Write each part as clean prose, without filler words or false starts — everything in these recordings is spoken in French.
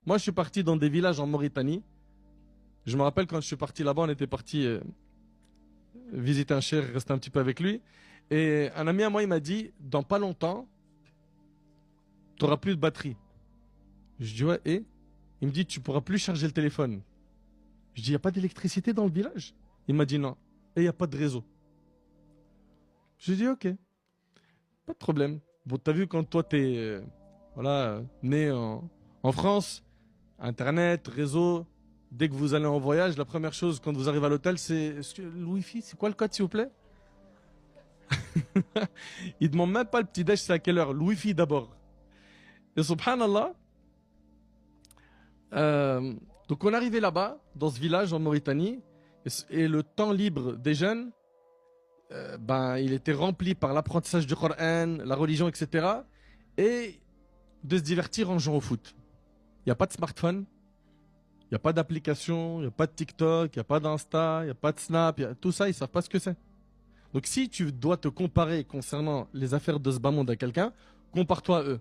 Moi, je suis parti dans des villages en Mauritanie. Je me rappelle quand je suis parti là-bas, on était parti visiter un cheikh, rester un petit peu avec lui. Et un ami à moi, il m'a dit, dans pas longtemps, tu n'auras plus de batterie. Je dis, ouais, et? Il me dit, tu pourras plus charger le téléphone. Je dis, il n'y a pas d'électricité dans le village? Il m'a dit non. Et il n'y a pas de réseau. Je dis, ok, pas de problème. Bon, t'as vu, quand toi, t'es voilà, né en France, Internet, réseau, dès que vous allez en voyage, la première chose quand vous arrivez à l'hôtel, c'est le Wi-Fi, c'est quoi le code, s'il vous plaît? Il ne demande même pas le petit déj, c'est à quelle heure? Le Wi-Fi d'abord. Et subhanallah, euh, donc on est arrivé là-bas, dans ce village en Mauritanie, et le temps libre des jeunes, ben, il était rempli par l'apprentissage du Coran, la religion, etc. Et de se divertir en jouant au foot. Il n'y a pas de smartphone, il n'y a pas d'application, il n'y a pas de TikTok, il n'y a pas d'Insta, il n'y a pas de Snap, tout ça, ils ne savent pas ce que c'est. Donc si tu dois te comparer concernant les affaires de ce bas monde à quelqu'un, compare-toi à eux.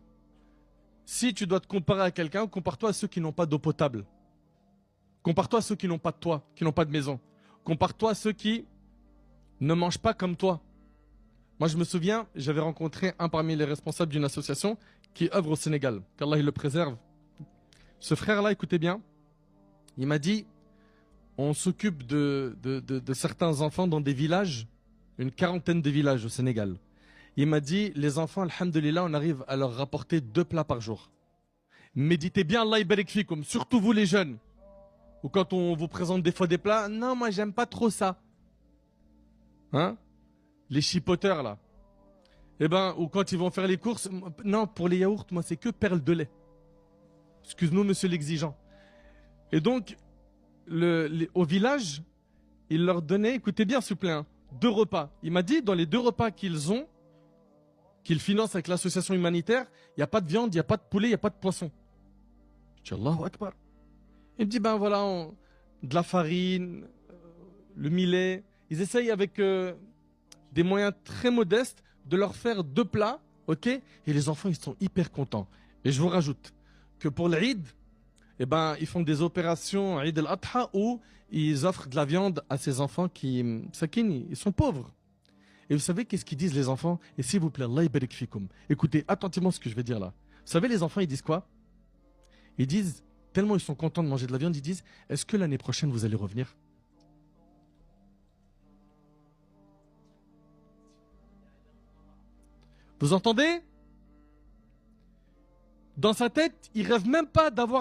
Si tu dois te comparer à quelqu'un, compare-toi à ceux qui n'ont pas d'eau potable. Compare-toi à ceux qui n'ont pas de toit, qui n'ont pas de maison. Compare-toi à ceux qui ne mangent pas comme toi. Moi, je me souviens, j'avais rencontré un parmi les responsables d'une association qui œuvre au Sénégal. Qu'Allah il le préserve. Ce frère-là, écoutez bien, il m'a dit, on s'occupe de certains enfants dans des villages, une quarantaine de villages au Sénégal. Il m'a dit, les enfants, alhamdulillah, on arrive à leur rapporter 2 plats par jour. Méditez bien, Allah barik fikoum, surtout vous les jeunes. Ou quand on vous présente des fois des plats, non, moi j'aime pas trop ça. Hein? Les chipoteurs là. Eh ben, ou quand ils vont faire les courses, non, pour les yaourts, moi c'est que perles de lait. Excuse-nous, monsieur l'exigeant. Et donc, au village, il leur donnait, écoutez bien s'il vous plaît, hein, 2 repas. Il m'a dit, dans les 2 repas qu'ils ont, qu'ils financent avec l'association humanitaire, il n'y a pas de viande, il n'y a pas de poulet, il n'y a pas de poisson. Je dis Allahu Akbar. Il me dit, ben voilà, de la farine, le millet. Ils essayent avec des moyens très modestes de leur faire 2 plats, ok? Et les enfants, ils sont hyper contents. Et je vous rajoute que pour l'Eid, eh ben, ils font des opérations Eid al-Adha où ils offrent de la viande à ces enfants qui, sakini, ils sont pauvres. Et vous savez qu'est-ce qu'ils disent les enfants? Et s'il vous plaît, Allah barik fikoum. Écoutez attentivement ce que je vais dire là. Vous savez les enfants, ils disent quoi? Ils disent, tellement ils sont contents de manger de la viande, ils disent, est-ce que l'année prochaine vous allez revenir? Vous entendez? Dans sa tête, il rêve même pas d'avoir